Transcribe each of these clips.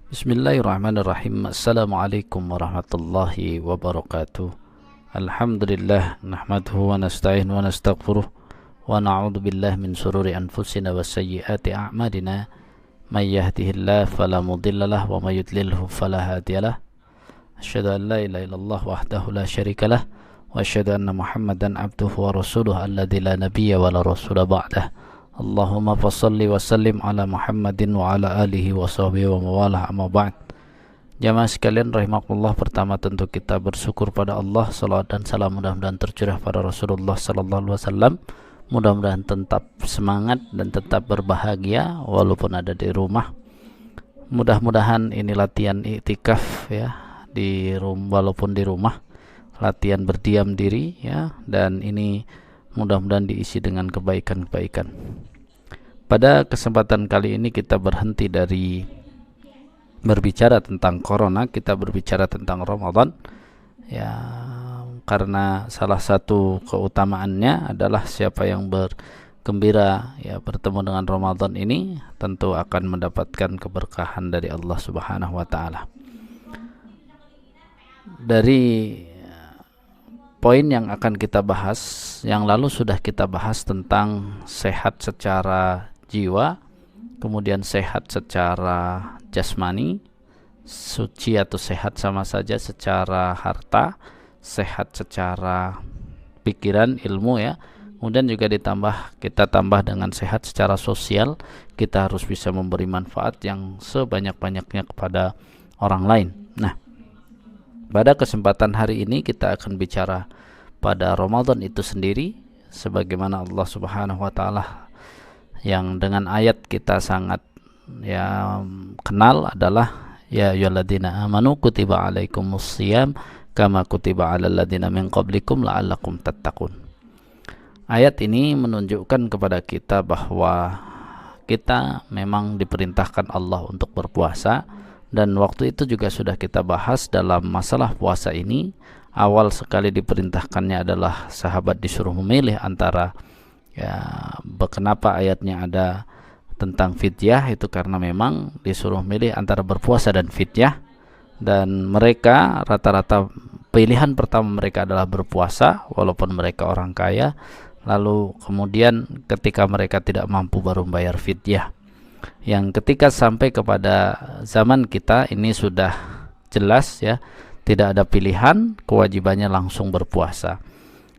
Bismillahirrahmanirrahim. Assalamualaikum warahmatullahi wabarakatuh. Alhamdulillah nahmaduhu wa nasta'inu wa nastaghfiruh wa na'udzu billahi min shururi anfusina wa sayyiati a'malina. May yahdihillahu fala mudhillalah wa may yudlilhu fala hadiyalah. Asyhadu an la ilaha illallah wahdahu la syarikalah wa asyhadu anna Muhammadan abduhu wa rasuluhu alladzi la nabiyya wa la rasula ba'dah. Allahumma fassalli wa sallim ala Muhammadin wa ala alihi wa sahbihi wa mawalah amma ba'd. Jamaah sekalian rahimakumullah, pertama tentu kita bersyukur pada Allah, salawat dan salam mudah-mudahan tercurah pada Rasulullah sallallahu alaihi wasallam. Mudah-mudahan tetap semangat dan tetap berbahagia walaupun ada di rumah. Mudah-mudahan ini latihan iktikaf ya, walaupun di rumah, latihan berdiam diri ya, dan ini mudah-mudahan diisi dengan kebaikan-kebaikan. Pada kesempatan kali ini kita berhenti dari berbicara tentang corona, kita berbicara tentang Ramadan ya, karena salah satu keutamaannya adalah siapa yang bergembira ya bertemu dengan Ramadan ini tentu akan mendapatkan keberkahan dari Allah Subhanahu wa taala. Dari poin yang akan kita bahas, yang lalu sudah kita bahas tentang sehat secara jiwa, kemudian sehat secara jasmani, suci atau sehat sama saja secara harta, sehat secara pikiran, ilmu ya. Kemudian juga kita tambah dengan sehat secara sosial, kita harus bisa memberi manfaat yang sebanyak-banyaknya kepada orang lain. Nah, pada kesempatan hari ini kita akan bicara pada Ramadan itu sendiri, sebagaimana Allah Subhanahu wa taala yang dengan ayat kita sangat ya kenal adalah ya ayyuhalladzina amanu kutiba alaikumusshiyam kama kutiba alal ladzina min qablikum la'allakum tattaqun. Ayat ini menunjukkan kepada kita bahwa kita memang diperintahkan Allah untuk berpuasa, dan waktu itu juga sudah kita bahas dalam masalah puasa ini. Awal sekali diperintahkannya adalah sahabat disuruh memilih antara ya, kenapa ayatnya ada tentang fidyah, itu karena memang disuruh memilih antara berpuasa dan fidyah, dan mereka rata-rata pilihan pertama mereka adalah berpuasa walaupun mereka orang kaya, lalu kemudian ketika mereka tidak mampu baru membayar fidyah. Yang ketika sampai kepada zaman kita ini sudah jelas ya, tidak ada pilihan, kewajibannya langsung berpuasa.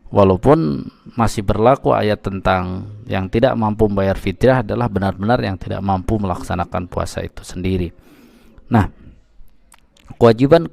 Walaupun masih berlaku ayat tentang yang tidak mampu membayar fidyah adalah benar-benar yang tidak mampu melaksanakan puasa itu sendiri. Nah, kewajiban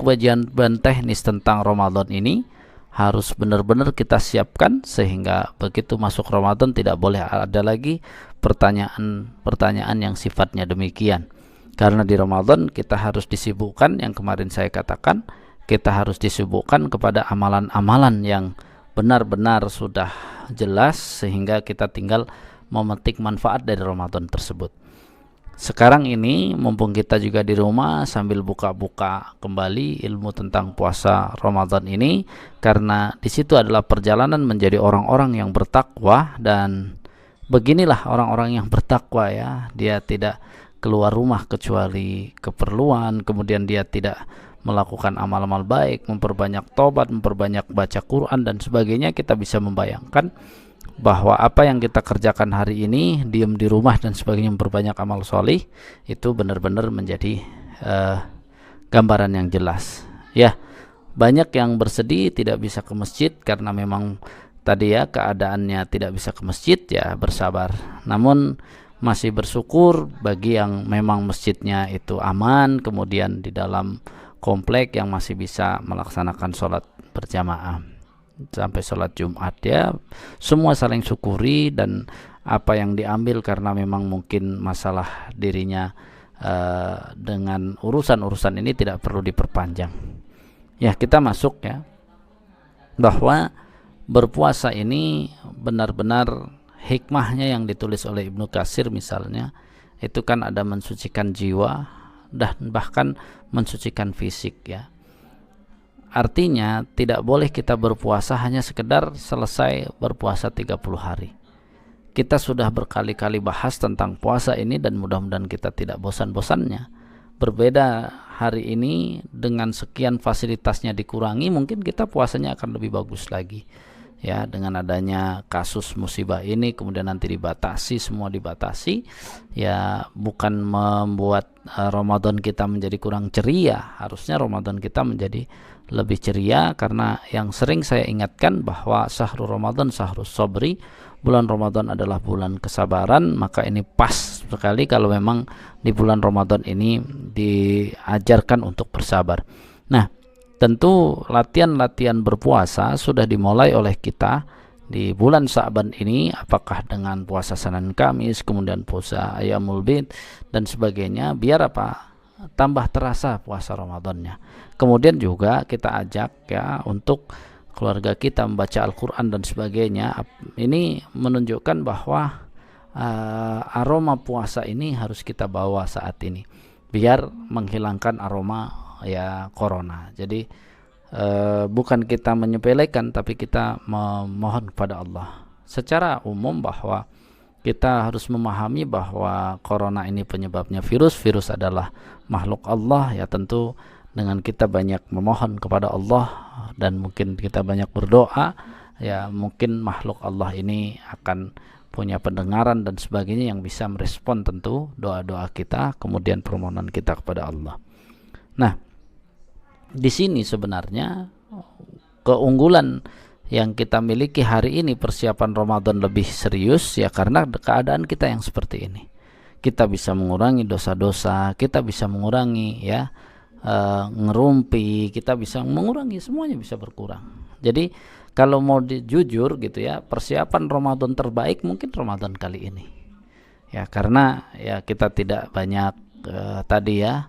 teknis tentang Ramadan ini harus benar-benar kita siapkan sehingga begitu masuk Ramadan tidak boleh ada lagi pertanyaan-pertanyaan yang sifatnya demikian. Karena di Ramadan kita harus disibukkan, yang kemarin saya katakan, kita harus disibukkan kepada amalan-amalan yang benar-benar sudah jelas sehingga kita tinggal memetik manfaat dari Ramadan tersebut. Sekarang ini mumpung kita juga di rumah sambil buka-buka kembali ilmu tentang puasa Ramadan ini, karena di situ adalah perjalanan menjadi orang-orang yang bertakwa. Dan beginilah orang-orang yang bertakwa ya, dia tidak keluar rumah kecuali keperluan, kemudian dia tidak melakukan amal-amal baik, memperbanyak tobat, memperbanyak baca Quran dan sebagainya. Kita bisa membayangkan bahwa apa yang kita kerjakan hari ini, diam di rumah dan sebagainya, memperbanyak amal solih, itu benar-benar menjadi gambaran yang jelas ya. Banyak yang bersedih tidak bisa ke masjid karena memang tadi ya keadaannya tidak bisa ke masjid, ya bersabar. Namun masih bersyukur bagi yang memang masjidnya itu aman, kemudian di dalam komplek yang masih bisa melaksanakan sholat berjamaah sampai sholat Jumat ya. Semua saling syukuri, dan apa yang diambil karena memang mungkin masalah dirinya dengan urusan-urusan ini tidak perlu diperpanjang ya. Kita masuk ya, bahwa berpuasa ini benar-benar hikmahnya yang ditulis oleh Ibnu Katsir misalnya, itu kan ada mensucikan jiwa dan bahkan mensucikan fisik ya. Artinya tidak boleh kita berpuasa hanya sekedar selesai berpuasa 30 hari. Kita sudah berkali-kali bahas tentang puasa ini dan mudah-mudahan kita tidak bosan-bosannya berbeda hari ini dengan sekian fasilitasnya dikurangi, mungkin kita puasanya akan lebih bagus lagi. Ya, dengan adanya kasus musibah ini kemudian nanti dibatasi, semua dibatasi, ya bukan membuat Ramadan kita menjadi kurang ceria, harusnya Ramadan kita menjadi lebih ceria, karena yang sering saya ingatkan bahwa syahrul Ramadan syahrus sabri, bulan Ramadan adalah bulan kesabaran. Maka ini pas sekali kalau memang di bulan Ramadan ini diajarkan untuk bersabar. Nah, tentu latihan-latihan berpuasa sudah dimulai oleh kita di bulan Sa'ban ini, apakah dengan puasa Senin Kamis, kemudian puasa Ayyamul Bid dan sebagainya, biar apa? Tambah terasa puasa Ramadannya. Kemudian juga kita ajak ya untuk keluarga kita membaca Al-Quran dan sebagainya. Ini menunjukkan bahwa aroma puasa ini harus kita bawa saat ini, biar menghilangkan aroma ya corona. Jadi bukan kita menyepelekan, tapi kita memohon kepada Allah secara umum bahwa kita harus memahami bahwa corona ini penyebabnya virus adalah makhluk Allah. Ya tentu dengan kita banyak memohon kepada Allah dan mungkin kita banyak berdoa, ya mungkin makhluk Allah ini akan punya pendengaran dan sebagainya yang bisa merespon tentu doa-doa kita, kemudian permohonan kita kepada Allah. Nah, di sini sebenarnya keunggulan yang kita miliki hari ini, persiapan Ramadan lebih serius ya karena keadaan kita yang seperti ini. Kita bisa mengurangi dosa-dosa, kita bisa mengurangi ya ngerumpi, kita bisa mengurangi, semuanya bisa berkurang. Jadi kalau mau jujur gitu ya, persiapan Ramadan terbaik mungkin Ramadan kali ini. Ya karena ya kita tidak banyak tadi ya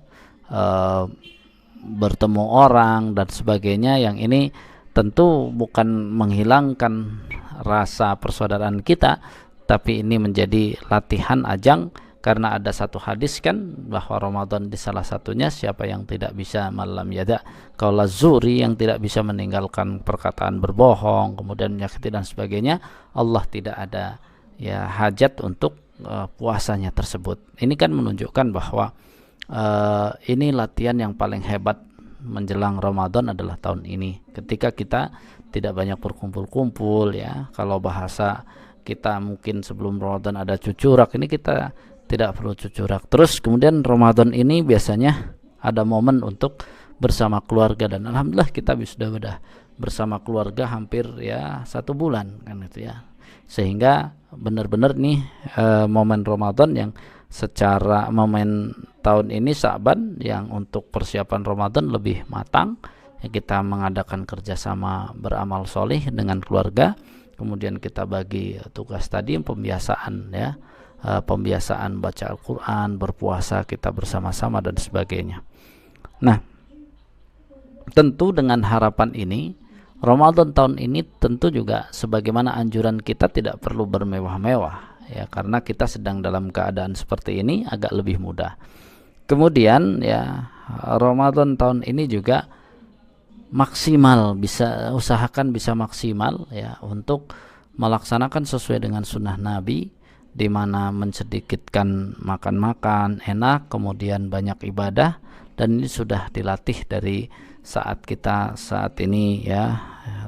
bertemu orang dan sebagainya, yang ini tentu bukan menghilangkan rasa persaudaraan kita, tapi ini menjadi latihan ajang. Karena ada satu hadis kan bahwa Ramadan di salah satunya siapa yang tidak bisa malam yada qaula zuri, yang tidak bisa meninggalkan perkataan berbohong, kemudian menyakiti dan sebagainya, Allah tidak ada ya hajat untuk puasanya tersebut. Ini kan menunjukkan bahwa ini latihan yang paling hebat menjelang Ramadan adalah tahun ini, ketika kita tidak banyak berkumpul-kumpul ya. Kalau bahasa kita mungkin sebelum Ramadan ada cucurak, ini kita tidak perlu cucurak. Terus kemudian Ramadan ini biasanya ada momen untuk bersama keluarga, dan alhamdulillah kita sudah bersama keluarga hampir ya 1 bulan kan itu ya, sehingga benar-benar nih momen Ramadan yang secara momen tahun ini Sa'ban yang untuk persiapan Ramadan lebih matang ya, kita mengadakan kerjasama beramal solih dengan keluarga, kemudian kita bagi tugas tadi pembiasaan ya, pembiasaan baca Al-Quran, berpuasa kita bersama-sama dan sebagainya. Nah, tentu dengan harapan ini Ramadan tahun ini tentu juga sebagaimana anjuran kita tidak perlu bermewah-mewah ya, karena kita sedang dalam keadaan seperti ini agak lebih mudah. Kemudian ya Ramadan tahun ini juga maksimal, bisa usahakan bisa maksimal ya untuk melaksanakan sesuai dengan sunnah Nabi, di mana mensedikitkan makan-makan enak, kemudian banyak ibadah, dan ini sudah dilatih dari saat kita saat ini ya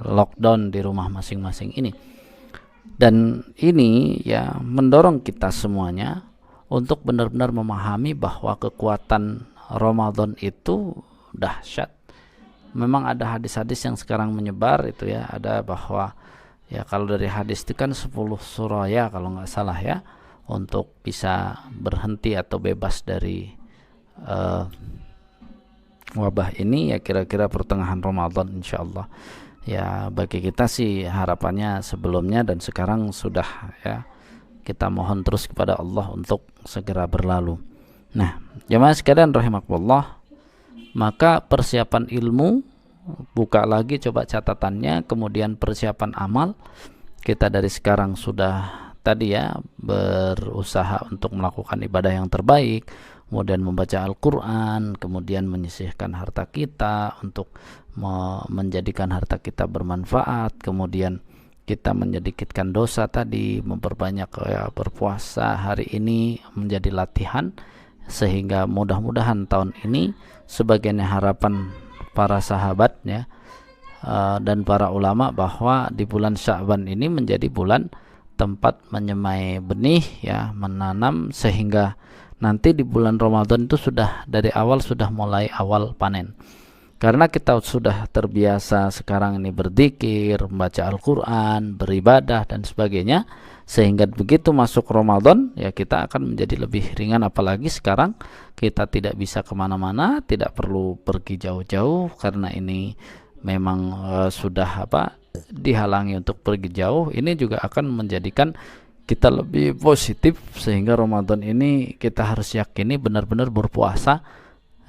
lockdown di rumah masing-masing ini. Dan ini ya mendorong kita semuanya untuk benar-benar memahami bahwa kekuatan Ramadan itu dahsyat. Memang ada hadis-hadis yang sekarang menyebar itu ya, ada bahwa ya kalau dari hadis itu kan 10 surah ya kalau nggak salah ya, untuk bisa berhenti atau bebas dari wabah ini ya kira-kira pertengahan Ramadan insyaallah. Ya bagi kita sih harapannya sebelumnya dan sekarang sudah ya, kita mohon terus kepada Allah untuk segera berlalu. Nah, jemaah sekalian rahimakumullah, maka persiapan ilmu, buka lagi coba catatannya, kemudian persiapan amal kita dari sekarang sudah tadi ya berusaha untuk melakukan ibadah yang terbaik, kemudian membaca Al-Quran, kemudian menyisihkan harta kita untuk menjadikan harta kita bermanfaat, kemudian kita menyedikitkan dosa tadi, memperbanyak ya berpuasa hari ini menjadi latihan sehingga mudah-mudahan tahun ini sebagaimana harapan para sahabat ya, dan para ulama, bahwa di bulan Sya'ban ini menjadi bulan tempat menyemai benih ya, menanam, sehingga nanti di bulan Ramadan itu sudah dari awal sudah mulai awal panen. Karena kita sudah terbiasa sekarang ini berzikir, membaca Al-Quran, beribadah dan sebagainya, sehingga begitu masuk Ramadan ya kita akan menjadi lebih ringan. Apalagi sekarang kita tidak bisa kemana-mana, tidak perlu pergi jauh-jauh karena ini memang sudah dihalangi untuk pergi jauh. Ini juga akan menjadikan kita lebih positif, sehingga Ramadan ini kita harus yakini benar-benar berpuasa.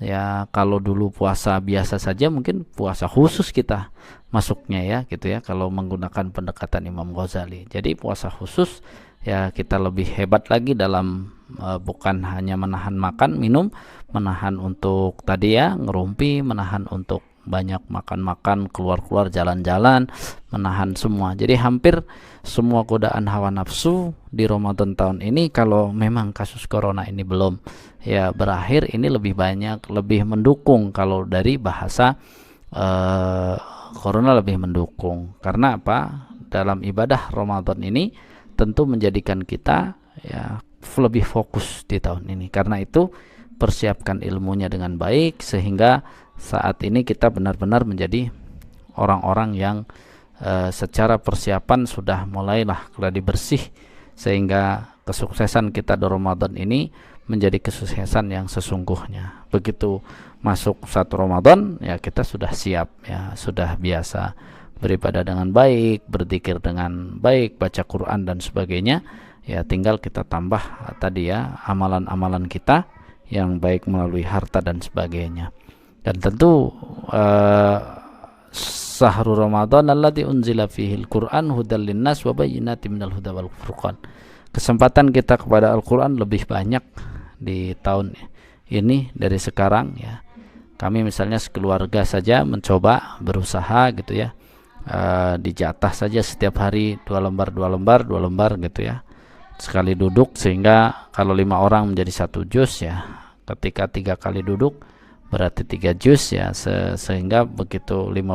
Ya, kalau dulu puasa biasa saja, mungkin puasa khusus kita masuknya ya gitu ya, kalau menggunakan pendekatan Imam Ghazali. Jadi puasa khusus ya, kita lebih hebat lagi dalam bukan hanya menahan makan minum, menahan untuk tadi ya ngerumpi, menahan untuk banyak makan-makan, keluar-keluar jalan-jalan, menahan semua. Jadi hampir semua godaan hawa nafsu di Ramadan tahun ini, kalau memang kasus corona ini belum ya berakhir, ini lebih banyak, lebih mendukung. Kalau dari bahasa corona lebih mendukung. Karena apa? Dalam ibadah Ramadan ini tentu menjadikan kita ya lebih fokus di tahun ini. Karena itu persiapkan ilmunya dengan baik, sehingga saat ini kita benar-benar menjadi orang-orang yang secara persiapan sudah mulailah gladi bersih, sehingga kesuksesan kita di Ramadan ini menjadi kesuksesan yang sesungguhnya. Begitu masuk satu Ramadan ya kita sudah siap ya, sudah biasa beribadah dengan baik, berzikir dengan baik, baca Quran dan sebagainya. Ya tinggal kita tambah tadi ya amalan-amalan kita yang baik melalui harta dan sebagainya. Dan tentu Syahrul Ramadan alladzi unzila fihil Qur'an hudal linnas wa bayyinatin minal huda wal furqan. Kesempatan kita kepada Al-Qur'an lebih banyak di tahun ini dari sekarang ya. Kami misalnya sekeluarga saja mencoba berusaha gitu ya, dijatah saja setiap hari 2 lembar gitu ya, sekali duduk, sehingga kalau 5 orang menjadi 1 juz ya, ketika 3 kali duduk berarti 3 juz ya, sehingga begitu 10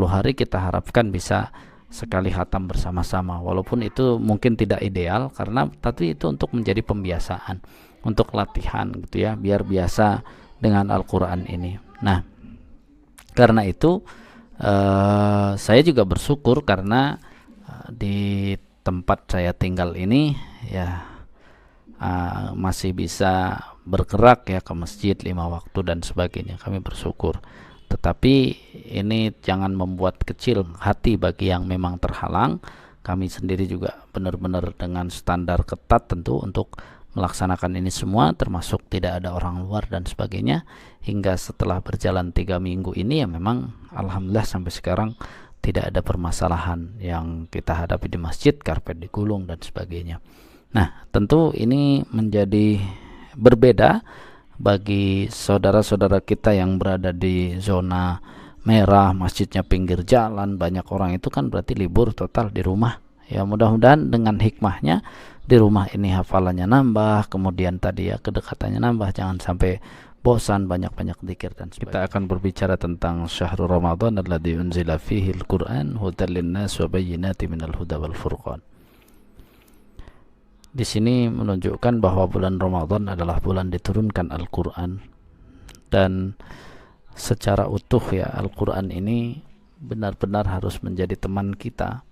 hari kita harapkan bisa sekali khatam bersama-sama. Walaupun itu mungkin tidak ideal, karena tapi itu untuk menjadi pembiasaan, untuk latihan gitu ya, biar biasa dengan Al-Quran ini. Nah karena itu saya juga bersyukur karena di tempat saya tinggal ini ya masih bisa bergerak ya ke masjid 5 waktu dan sebagainya. Kami bersyukur. Tetapi ini jangan membuat kecil hati bagi yang memang terhalang. Kami sendiri juga benar-benar dengan standar ketat tentu untuk melaksanakan ini semua, termasuk tidak ada orang luar dan sebagainya. Hingga setelah berjalan 3 minggu ini ya memang alhamdulillah sampai sekarang tidak ada permasalahan yang kita hadapi di masjid, karpet digulung dan sebagainya. Nah tentu ini menjadi berbeda bagi saudara-saudara kita yang berada di zona merah, masjidnya pinggir jalan, banyak orang, itu kan berarti libur total di rumah. Ya mudah-mudahan dengan hikmahnya di rumah ini hafalannya nambah, kemudian tadi ya kedekatannya nambah, jangan sampai bosan, banyak-banyak zikir dan sebagainya. Kita akan berbicara tentang Syahrul Ramadan alladzi unzila fihil Qur'an hudal linnas wa bayyinatin minal huda wal furqan. Di sini menunjukkan bahwa bulan Ramadan adalah bulan diturunkan Al-Quran, dan secara utuh ya Al-Quran ini benar-benar harus menjadi teman kita,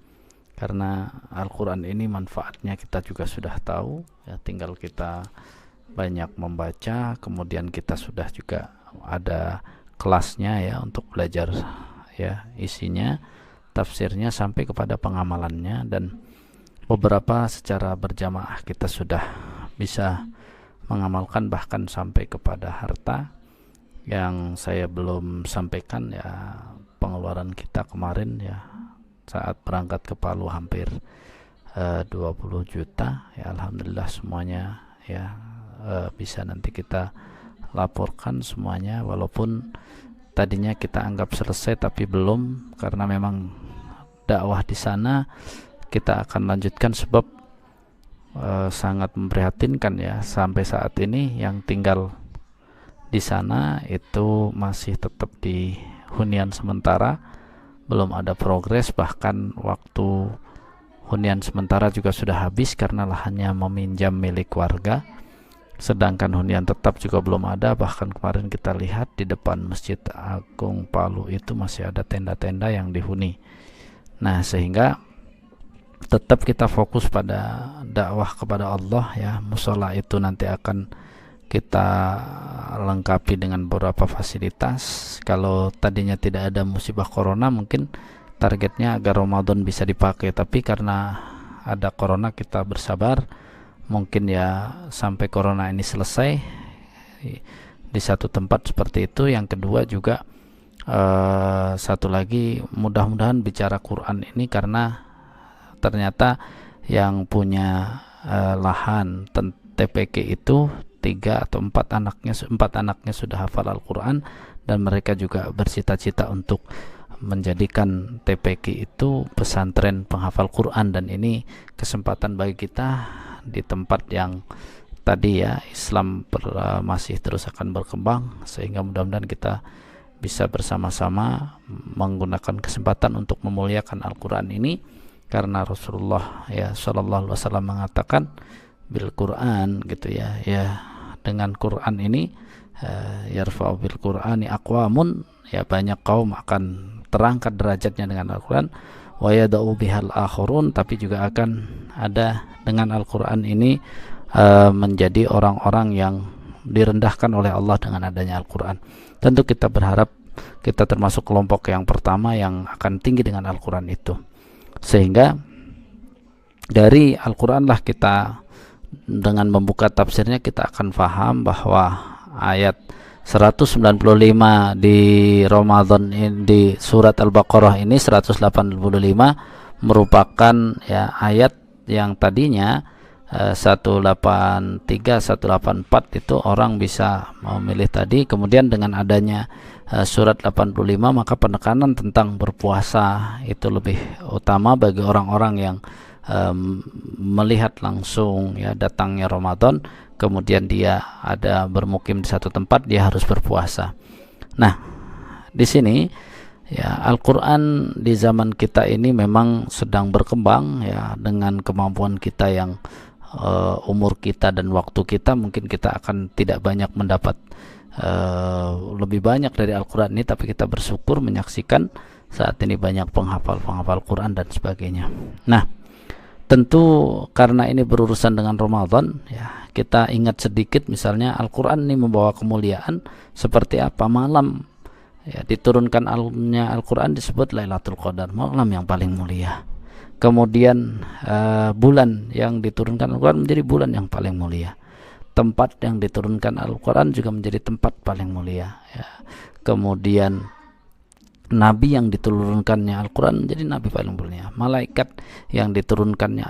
karena Al-Quran ini manfaatnya kita juga sudah tahu ya, tinggal kita banyak membaca, kemudian kita sudah juga ada kelasnya ya untuk belajar ya isinya, tafsirnya sampai kepada pengamalannya, dan beberapa secara berjamaah kita sudah bisa mengamalkan, bahkan sampai kepada harta yang saya belum sampaikan ya, pengeluaran kita kemarin ya saat berangkat ke Palu hampir 20 juta ya, alhamdulillah semuanya ya bisa nanti kita laporkan semuanya, walaupun tadinya kita anggap selesai tapi belum, karena memang dakwah di sana kita akan lanjutkan, sebab sangat memprihatinkan ya, sampai saat ini yang tinggal di sana itu masih tetap di hunian sementara, belum ada progres, bahkan waktu hunian sementara juga sudah habis karena lahannya meminjam milik warga, sedangkan hunian tetap juga belum ada. Bahkan kemarin kita lihat di depan Masjid Agung Palu itu masih ada tenda-tenda yang dihuni. Nah, sehingga tetap kita fokus pada dakwah kepada Allah ya. Musola itu nanti akan kita lengkapi dengan beberapa fasilitas. Kalau tadinya tidak ada musibah corona, mungkin targetnya agar Ramadan bisa dipakai, tapi karena ada corona kita bersabar, mungkin ya sampai corona ini selesai di satu tempat seperti itu. Yang kedua juga satu lagi, mudah-mudahan bicara Quran ini, karena ternyata yang punya lahan TPQ itu 3 atau 4 anaknya sudah hafal Al-Quran, dan mereka juga bercita-cita untuk menjadikan TPQ itu pesantren penghafal Quran. Dan ini kesempatan bagi kita di tempat yang tadi ya Islam masih terus akan berkembang, sehingga mudah-mudahan kita bisa bersama-sama menggunakan kesempatan untuk memuliakan Al-Quran ini, karena Rasulullah ya Shallallahu Alaihi Wasallam mengatakan bil Quran gitu ya, dengan Quran ini yarfa'u bil Qur'ani aqwamun, ya banyak kaum akan terangkat derajatnya dengan Al-Quran, wa yada'u bihal akhurun, tapi juga akan ada dengan Al-Quran ini menjadi orang-orang yang direndahkan oleh Allah dengan adanya Al-Quran. Tentu kita berharap kita termasuk kelompok yang pertama yang akan tinggi dengan Al-Quran itu, sehingga dari Al-Quran lah kita dengan membuka tafsirnya kita akan paham bahwa ayat 195 di Ramadan ini, di surat Al-Baqarah ini 185 merupakan ya ayat yang tadinya 183 184 itu orang bisa memilih tadi. Kemudian dengan adanya surat 85, maka penekanan tentang berpuasa itu lebih utama bagi orang-orang yang melihat langsung ya datangnya Ramadan, kemudian dia ada bermukim di satu tempat, dia harus berpuasa. Nah, di sini ya Al-Quran di zaman kita ini memang sedang berkembang ya, dengan kemampuan kita yang umur kita dan waktu kita, mungkin kita akan tidak banyak mendapat lebih banyak dari Al-Quran ini, tapi kita bersyukur menyaksikan saat ini banyak penghafal Quran dan sebagainya. Nah, tentu karena ini berurusan dengan Ramadan ya, kita ingat sedikit misalnya Al-Quran ini membawa kemuliaan seperti apa. Malam ya diturunkan Al-Quran disebut Lailatul Qadar, malam yang paling mulia. Kemudian bulan yang diturunkan Al-Quran menjadi bulan yang paling mulia. Tempat yang diturunkan Al-Quran juga menjadi tempat paling mulia ya. Kemudian Nabi yang diturunkannya Al-Quran menjadi Nabi paling mulia. Malaikat yang diturunkannya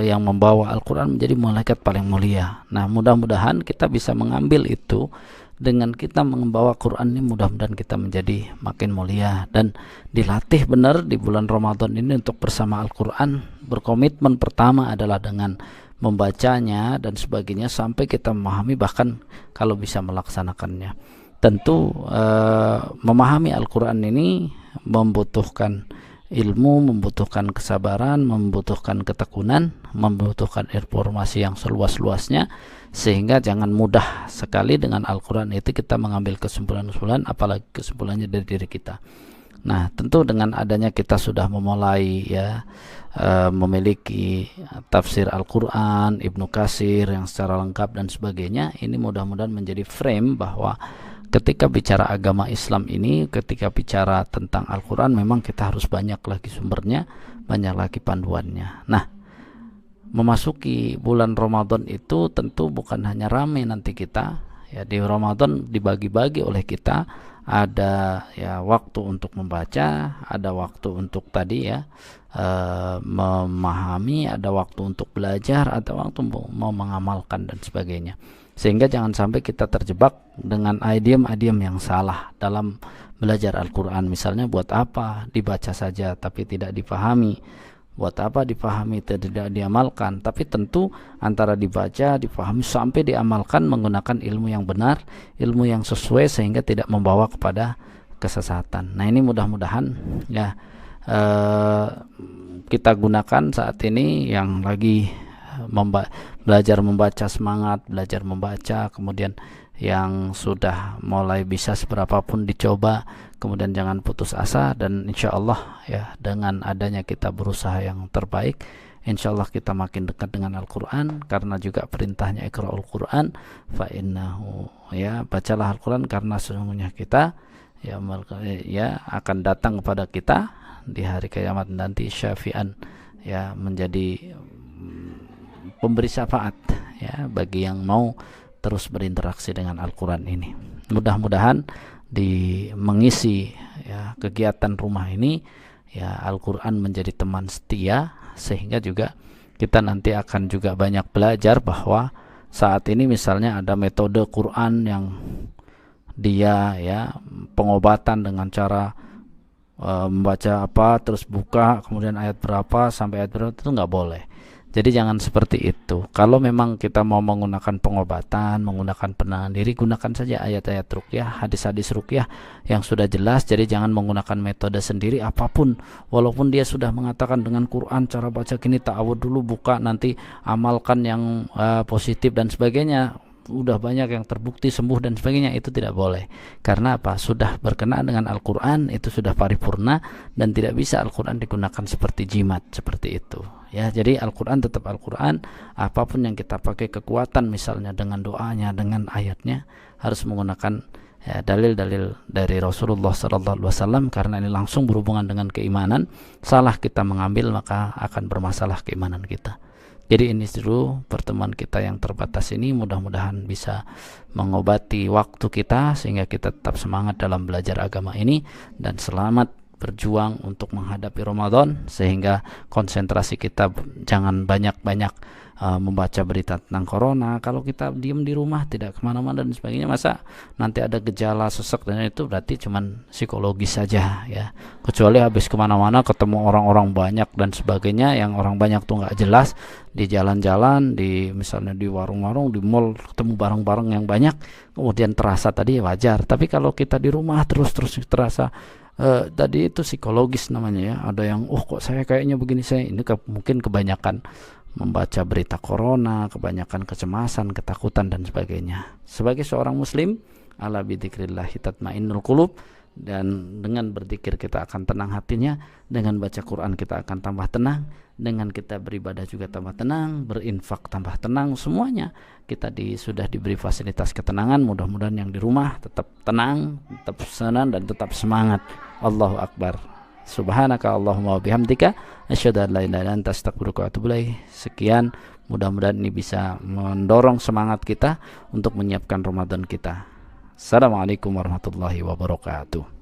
yang membawa Al-Quran menjadi malaikat paling mulia. Nah, mudah-mudahan kita bisa mengambil itu. Dengan kita membawa Quran ini, mudah-mudahan kita menjadi makin mulia dan dilatih benar di bulan Ramadan ini untuk bersama Al-Quran. Berkomitmen pertama adalah dengan membacanya dan sebagainya sampai kita memahami, bahkan kalau bisa melaksanakannya. Tentu memahami Al-Quran ini membutuhkan ilmu, membutuhkan kesabaran, membutuhkan ketekunan, membutuhkan informasi yang seluas-luasnya, sehingga jangan mudah sekali dengan Al-Quran itu kita mengambil kesimpulan-kesimpulan, apalagi kesimpulannya dari diri kita. Nah, tentu dengan adanya kita sudah memulai ya memiliki tafsir Al-Quran, Ibnu Katsir yang secara lengkap dan sebagainya, ini mudah-mudahan menjadi frame bahwa ketika bicara agama Islam ini, ketika bicara tentang Al-Quran, memang kita harus banyak lagi sumbernya, banyak lagi panduannya. Nah, memasuki bulan Ramadan itu tentu bukan hanya ramai nanti kita ya, di Ramadan dibagi-bagi oleh kita, ada ya waktu untuk membaca, ada waktu untuk tadi ya memahami, ada waktu untuk belajar, ada waktu mau mengamalkan dan sebagainya. Sehingga jangan sampai kita terjebak dengan idiom-idiom yang salah dalam belajar Al-Quran. Misalnya buat apa dibaca saja tapi tidak dipahami, Buat apa dipahami tidak diamalkan? Tapi tentu antara dibaca, dipahami sampai diamalkan menggunakan ilmu yang benar, ilmu yang sesuai sehingga tidak membawa kepada kesesatan. Nah, ini mudah-mudahan ya kita gunakan saat ini yang lagi belajar membaca, semangat belajar membaca, kemudian yang sudah mulai bisa seberapapun dicoba, kemudian jangan putus asa, dan insya Allah ya dengan adanya kita berusaha yang terbaik, insya Allah kita makin dekat dengan Al-Quran, karena juga perintahnya Iqra'ul Quran fa innahu, ya bacalah Al-Quran karena sesungguhnya kita ya akan datang kepada kita di hari kiamat nanti syafi'an, ya menjadi pemberi syafaat ya bagi yang mau terus berinteraksi dengan Al-Quran ini. Mudah-mudahan di mengisi ya kegiatan rumah ini ya Al-Quran menjadi teman setia, sehingga juga kita nanti akan juga banyak belajar bahwa saat ini misalnya ada metode Quran yang dia ya pengobatan dengan cara membaca apa terus buka kemudian ayat berapa sampai ayat berapa, itu nggak boleh. Jadi jangan seperti itu. Kalau memang kita mau menggunakan pengobatan, menggunakan penenangan diri, gunakan saja ayat-ayat ruqyah, hadis-hadis ruqyah yang sudah jelas. Jadi jangan menggunakan metode sendiri apapun. Walaupun dia sudah mengatakan dengan Quran cara baca gini, ta'awud dulu, buka, nanti amalkan yang positif dan sebagainya. Udah banyak yang terbukti sembuh dan sebagainya, itu tidak boleh. Karena apa? Sudah berkenaan dengan Al-Quran, itu sudah paripurna, dan tidak bisa Al-Quran digunakan seperti jimat, seperti itu. Ya, jadi Al-Quran tetap Al-Quran. Apapun yang kita pakai kekuatan, misalnya dengan doanya, dengan ayatnya, harus menggunakan ya, dalil-dalil dari Rasulullah SAW, karena ini langsung berhubungan dengan keimanan. Salah kita mengambil, maka akan bermasalah keimanan kita. Jadi ini dulu pertemuan kita yang terbatas ini, mudah-mudahan bisa mengobati waktu kita sehingga kita tetap semangat dalam belajar agama ini, dan selamat berjuang untuk menghadapi Ramadan, sehingga konsentrasi kita jangan banyak-banyak membaca berita tentang corona. Kalau kita diam di rumah tidak kemana-mana dan sebagainya, masa nanti ada gejala sesek, dan itu berarti cuman psikologis saja ya. Kecuali habis kemana-mana ketemu orang-orang banyak dan sebagainya, yang orang banyak tuh nggak jelas, di jalan-jalan, di misalnya di warung-warung, di mall ketemu barang-barang yang banyak, kemudian terasa tadi wajar. Tapi kalau kita di rumah terus terasa tadi itu psikologis namanya ya. Ada yang kok saya kayaknya begini, saya ini mungkin kebanyakan membaca berita corona, kebanyakan kecemasan, ketakutan dan sebagainya. Sebagai seorang muslim, ala bidzikrillahi tatmainnul qulub, dan dengan berzikir kita akan tenang hatinya, dengan baca Quran kita akan tambah tenang, dengan kita beribadah juga tambah tenang, berinfak tambah tenang, semuanya kita sudah diberi fasilitas ketenangan. Mudah-mudahan yang di rumah tetap tenang, tetap senang dan tetap semangat. Allahu Akbar. Subhanaka Allahumma wa bihamdika asyhadu an la ilaha illa anta astaghfiruka wa atubu ilaik. Sekian, mudah-mudahan ini bisa mendorong semangat kita untuk menyiapkan Ramadan kita. Assalamualaikum warahmatullahi wabarakatuh.